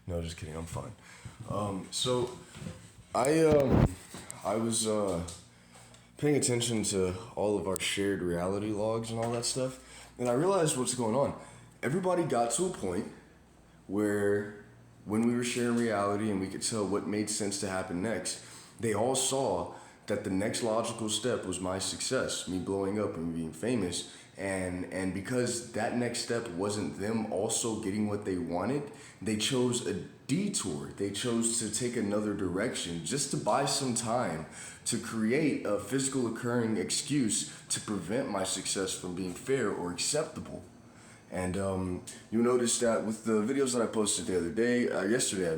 No, just kidding. I'm fine. So I was paying attention to all of our shared reality logs and all that stuff, and I realized what's going on. Everybody got to a point where, when we were sharing reality and we could tell what made sense to happen next, they all saw that the next logical step was my success, me blowing up and being famous. And because that next step wasn't them also getting what they wanted, they chose a detour. They chose to take another direction just to buy some time to create a physical occurring excuse to prevent my success from being fair or acceptable. And you notice that with the videos that I posted the other day, yesterday,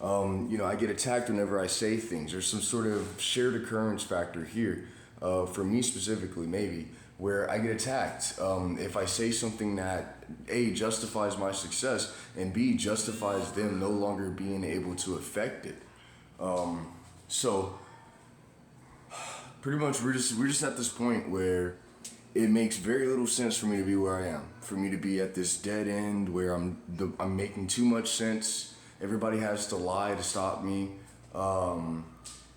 I get attacked whenever I say things. There's some sort of shared occurrence factor here, for me specifically, maybe, where I get attacked if I say something that A, justifies my success, and B, justifies them no longer being able to affect it. So pretty much we're just at this point where it makes very little sense for me to be where I am. For me to be at this dead end where I'm making too much sense. Everybody has to lie to stop me.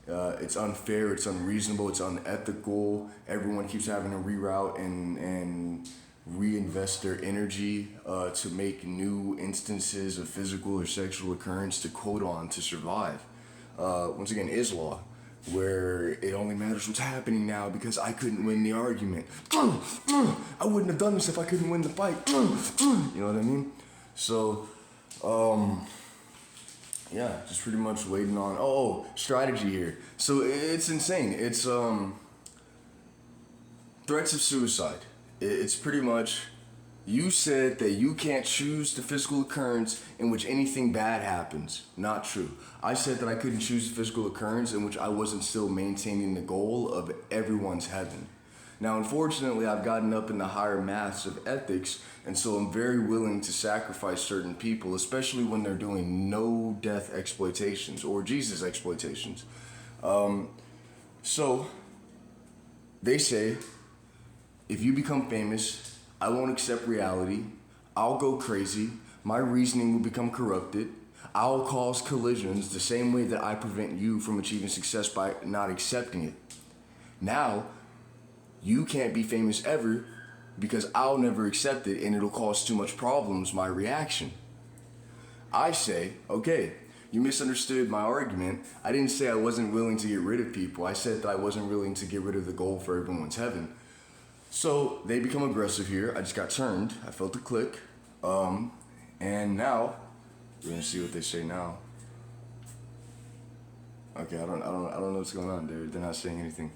It's unfair. It's unreasonable. It's unethical. Everyone keeps having to reroute and reinvest their energy to make new instances of physical or sexual occurrence to quote on to survive. Once again, is law, where it only matters what's happening now because I couldn't win the argument. I wouldn't have done this if I couldn't win the fight. You know what I mean? So, yeah, just pretty much waiting on, strategy here. So it's insane. It's threats of suicide. It's pretty much, you said that you can't choose the physical occurrence in which anything bad happens. Not true. I said that I couldn't choose the physical occurrence in which I wasn't still maintaining the goal of everyone's heaven. Now, unfortunately, I've gotten up in the higher maths of ethics, and so I'm very willing to sacrifice certain people, especially when they're doing no death exploitations or Jesus exploitations. So they say, if you become famous, I won't accept reality. I'll go crazy. My reasoning will become corrupted. I'll cause collisions the same way that I prevent you from achieving success by not accepting it. Now, you can't be famous ever because I'll never accept it and it'll cause too much problems, my reaction. I say, okay, you misunderstood my argument. I didn't say I wasn't willing to get rid of people. I said that I wasn't willing to get rid of the goal for everyone's heaven. So they become aggressive here. I just got turned. I felt a click. And now we're gonna see what they say now. Okay, I don't know what's going on. They're not saying anything.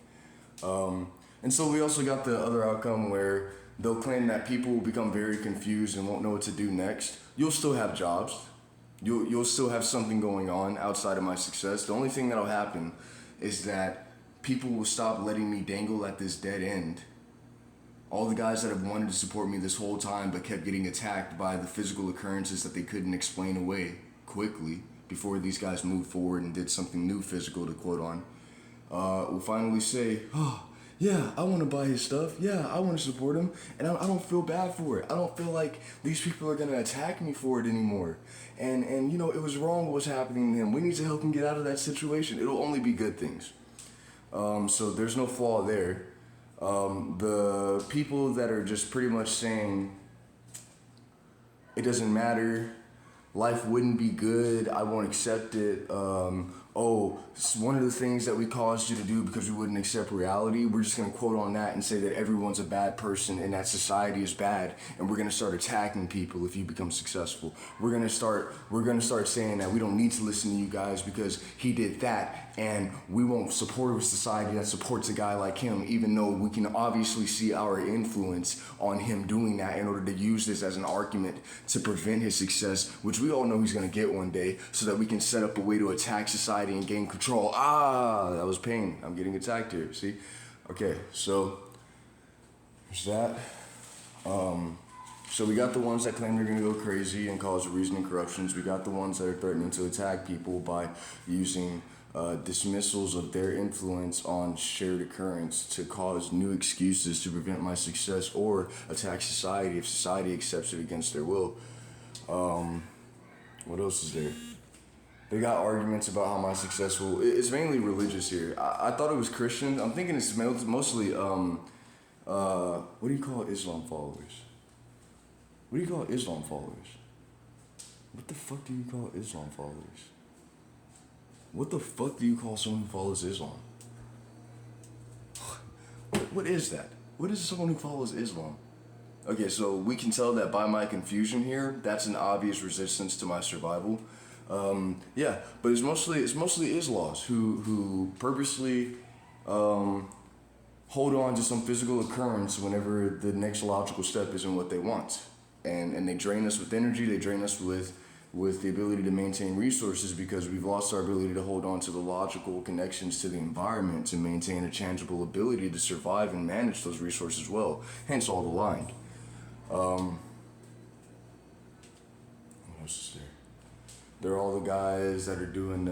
And so we also got the other outcome where they'll claim that people will become very confused and won't know what to do next. You'll still have jobs. You'll still have something going on outside of my success. The only thing that'll happen is that people will stop letting me dangle at this dead end. All the guys that have wanted to support me this whole time but kept getting attacked by the physical occurrences that they couldn't explain away quickly before these guys moved forward and did something new physical to quote on, will finally say, oh, yeah, I want to buy his stuff. Yeah, I want to support him. And I don't feel bad for it. I don't feel like these people are going to attack me for it anymore. And it was wrong what was happening to him. We need to help him get out of that situation. It'll only be good things. So there's no flaw there. The people that are just pretty much saying it doesn't matter, life wouldn't be good, I won't accept it, it's one of the things that we caused you to do because we wouldn't accept reality, we're just going to quote on that and say that everyone's a bad person and that society is bad, and we're going to start attacking people if you become successful. We're going to start saying that we don't need to listen to you guys because he did that, and we won't support a society that supports a guy like him, even though we can obviously see our influence on him doing that in order to use this as an argument to prevent his success, which we all know he's going to get one day, so that we can set up a way to attack society and gain control. That was pain. I'm getting attacked here. See? Okay, so there's that. So we got the ones that claim they're going to go crazy and cause reasoning corruptions. We got the ones that are threatening to attack people by using dismissals of their influence on shared occurrence to cause new excuses to prevent my success or attack society if society accepts it against their will. What else is there? They got arguments about how my successful. It's mainly religious here. I thought it was Christian. I'm thinking it's mostly what do you call Islam followers? What do you call Islam followers? What the fuck do you call Islam followers? What the fuck do you call someone who follows Islam? What is that? What is someone who follows Islam? Okay, so we can tell that by my confusion here, that's an obvious resistance to my survival. Yeah, but it's mostly Islams who purposely hold on to some physical occurrence whenever the next logical step isn't what they want, and they drain us with energy. They drain us with the ability to maintain resources because we've lost our ability to hold on to the logical connections to the environment to maintain a tangible ability to survive and manage those resources well. Hence all the lying. What else is there? They're all the guys that are doing,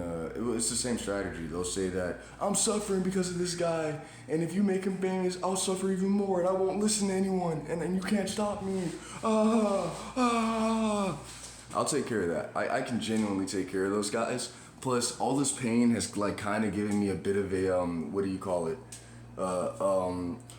it's the same strategy. They'll say that, I'm suffering because of this guy, and if you make him famous, I'll suffer even more, and I won't listen to anyone, and you can't stop me. I'll take care of that. I can genuinely take care of those guys. Plus, all this pain has, like, kind of given me a bit of a, what do you call it?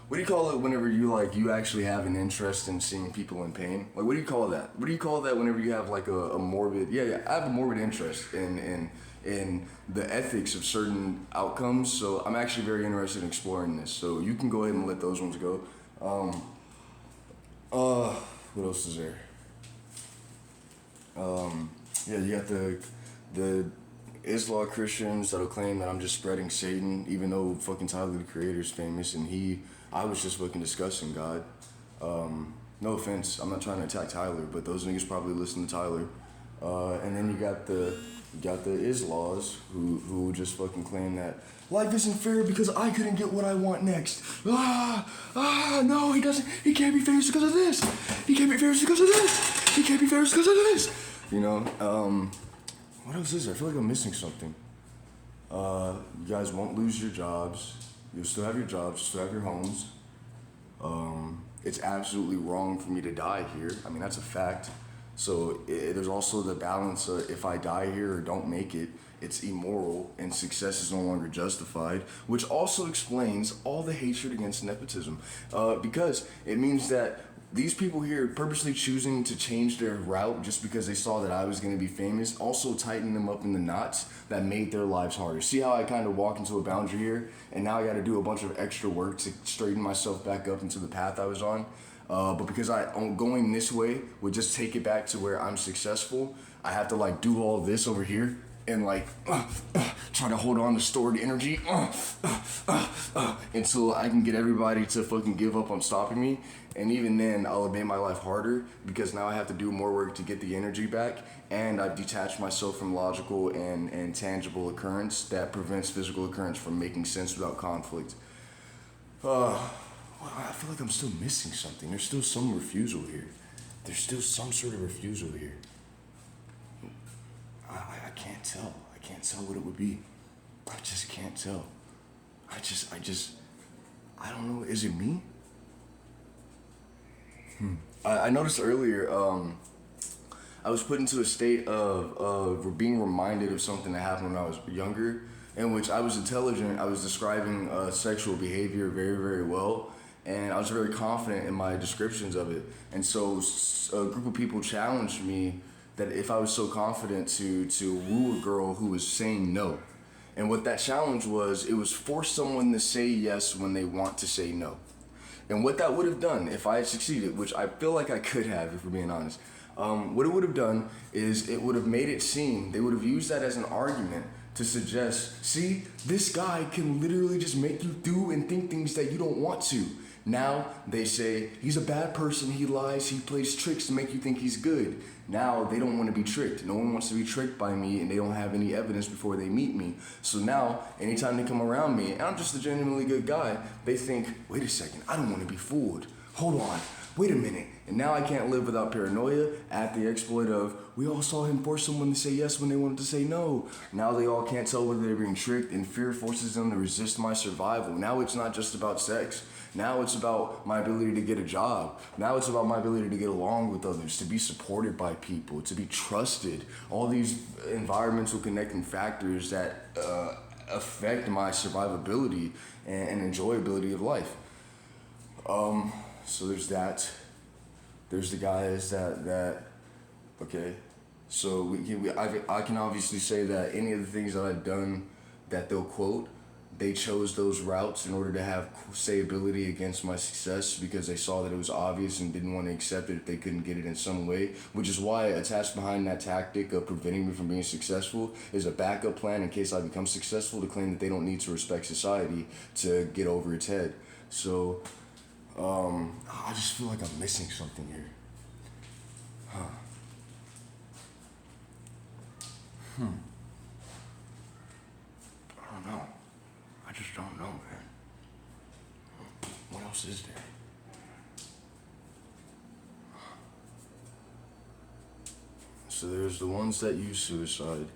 What do you call it whenever you actually have an interest in seeing people in pain? Like, what do you call that? What do you call that whenever you have like a morbid? Yeah. I have a morbid interest in the ethics of certain outcomes. So I'm actually very interested in exploring this. So you can go ahead and let those ones go. What else is there? Yeah, you got the Islam Christians that'll claim that I'm just spreading Satan, even though fucking Tyler the Creator is famous and I was just fucking discussing God. No offense, I'm not trying to attack Tyler, but those niggas probably listen to Tyler. And then you got the Islams who just fucking claim that life isn't fair because I couldn't get what I want next. No, he doesn't. He can't be famous because of this. He can't be famous because of this. He can't be famous because of this. You know, what else is there? I feel like I'm missing something. You guys won't lose your jobs. You'll still have your jobs, you'll still have your homes. It's absolutely wrong for me to die here. I mean, that's a fact. So there's also the balance of if I die here or don't make it, it's immoral and success is no longer justified, which also explains all the hatred against nepotism. Because it means that these people here purposely choosing to change their route just because they saw that I was going to be famous also tightened them up in the knots that made their lives harder. See how I kind of walk into a boundary here and now I got to do a bunch of extra work to straighten myself back up into the path I was on. But because going this way would just take it back to where I'm successful, I have to like do all this over here and like try to hold on to stored energy until I can get everybody to fucking give up on stopping me. And even then, I'll have made my life harder because now I have to do more work to get the energy back, and I've detached myself from logical and tangible occurrence that prevents physical occurrence from making sense without conflict. Well, I feel like I'm still missing something. There's still some refusal here. There's still some sort of refusal here. I can't tell. I can't tell what it would be. I just can't tell. I don't know. Is it me? I noticed earlier, I was put into a state of being reminded of something that happened when I was younger, in which I was intelligent. I was describing sexual behavior very, very well, and I was very confident in my descriptions of it. And so a group of people challenged me that if I was so confident to woo a girl who was saying no. And what that challenge was, it was force someone to say yes when they want to say no. And what that would have done if I had succeeded, which I feel like I could have, if we're being honest, what it would have done is it would have made it seem, they would have used that as an argument to suggest, see, this guy can literally just make you do and think things that you don't want to. Now they say, he's a bad person, he lies, he plays tricks to make you think he's good. Now they don't want to be tricked. No one wants to be tricked by me, and they don't have any evidence before they meet me. So now, anytime they come around me, and I'm just a genuinely good guy, they think, wait a second, I don't want to be fooled. Hold on, wait a minute. And now I can't live without paranoia at the exploit of, we all saw him force someone to say yes when they wanted to say no. Now they all can't tell whether they're being tricked, and fear forces them to resist my survival. Now it's not just about sex. Now it's about my ability to get a job. Now it's about my ability to get along with others, to be supported by people, to be trusted. All these environmental connecting factors that affect my survivability and enjoyability of life. So there's that. There's the guys that okay. So I can obviously say that any of the things that I've done that they'll quote, they chose those routes in order to have sayability against my success because they saw that it was obvious and didn't want to accept it if they couldn't get it in some way, which is why attached behind that tactic of preventing me from being successful is a backup plan in case I become successful to claim that they don't need to respect society to get over its head. So, I just feel like I'm missing something here. I don't know. I just don't know, man. What else is there? So there's the ones that use suicide.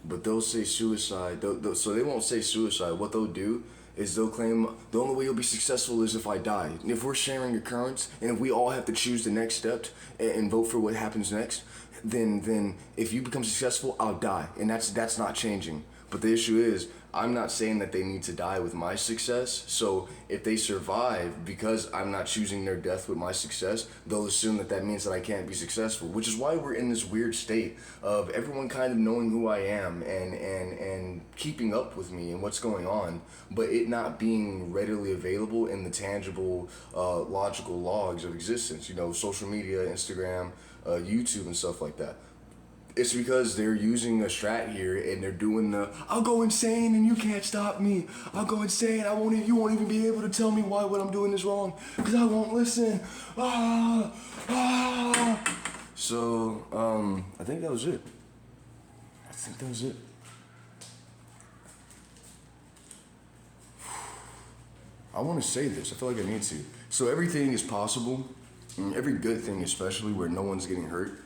But they'll say suicide. So they won't say suicide. What they'll do is they'll claim the only way you'll be successful is if I die. And if we're sharing a current, and if we all have to choose the next step and vote for what happens next, then if you become successful, I'll die. And that's not changing. But the issue is, I'm not saying that they need to die with my success. So if they survive because I'm not choosing their death with my success, they'll assume that that means that I can't be successful, which is why we're in this weird state of everyone kind of knowing who I am and keeping up with me and what's going on, but it not being readily available in the tangible, logical logs of existence, social media, Instagram, YouTube and stuff like that. It's because they're using a strat here and they're doing I'll go insane and you can't stop me. I'll go insane. You won't even be able to tell me why what I'm doing is wrong because I won't listen. So, I think that was it. I want to say this. I feel like I need to. So everything is possible. Every good thing especially where no one's getting hurt.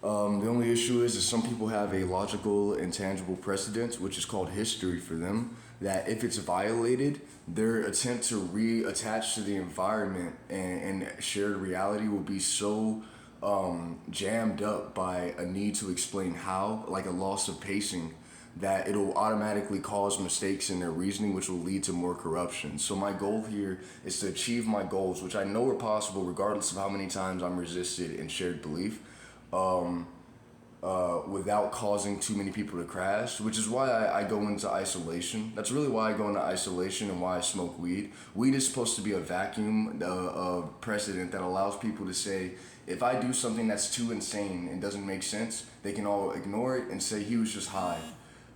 The only issue is some people have a logical and tangible precedent, which is called history for them, that if it's violated, their attempt to reattach to the environment and shared reality will be so jammed up by a need to explain how, like a loss of pacing, that it'll automatically cause mistakes in their reasoning, which will lead to more corruption. So my goal here is to achieve my goals, which I know are possible regardless of how many times I'm resisted in shared belief. Without causing too many people to crash, which is why I go into isolation. That's really why I go into isolation and why I smoke weed. Weed is supposed to be a vacuum of precedent that allows people to say, if I do something that's too insane and doesn't make sense, they can all ignore it and say he was just high.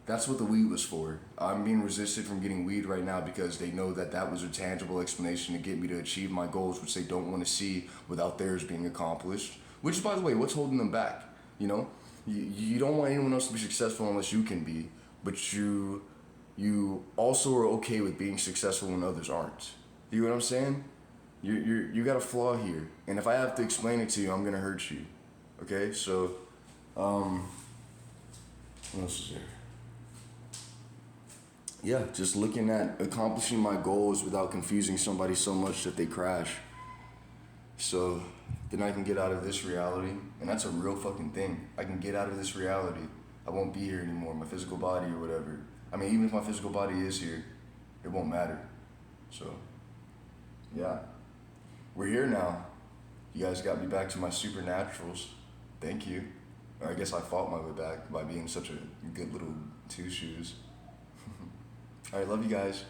That's what the weed was for. I'm being resisted from getting weed right now because they know that that was a tangible explanation to get me to achieve my goals, which they don't want to see without theirs being accomplished. Which, by the way, what's holding them back? You don't want anyone else to be successful unless you can be, but you also are okay with being successful when others aren't. You know what I'm saying? You got a flaw here, and if I have to explain it to you, I'm gonna hurt you. Okay, so what else is there? Yeah, just looking at accomplishing my goals without confusing somebody so much that they crash. So then I can get out of this reality, and that's a real fucking thing. I can get out of this reality. I won't be here anymore, my physical body or whatever. I mean, even if my physical body is here, it won't matter. So, yeah. We're here now. You guys got me back to my supernaturals. Thank you. Or I guess I fought my way back by being such a good little two shoes. All right, love you guys.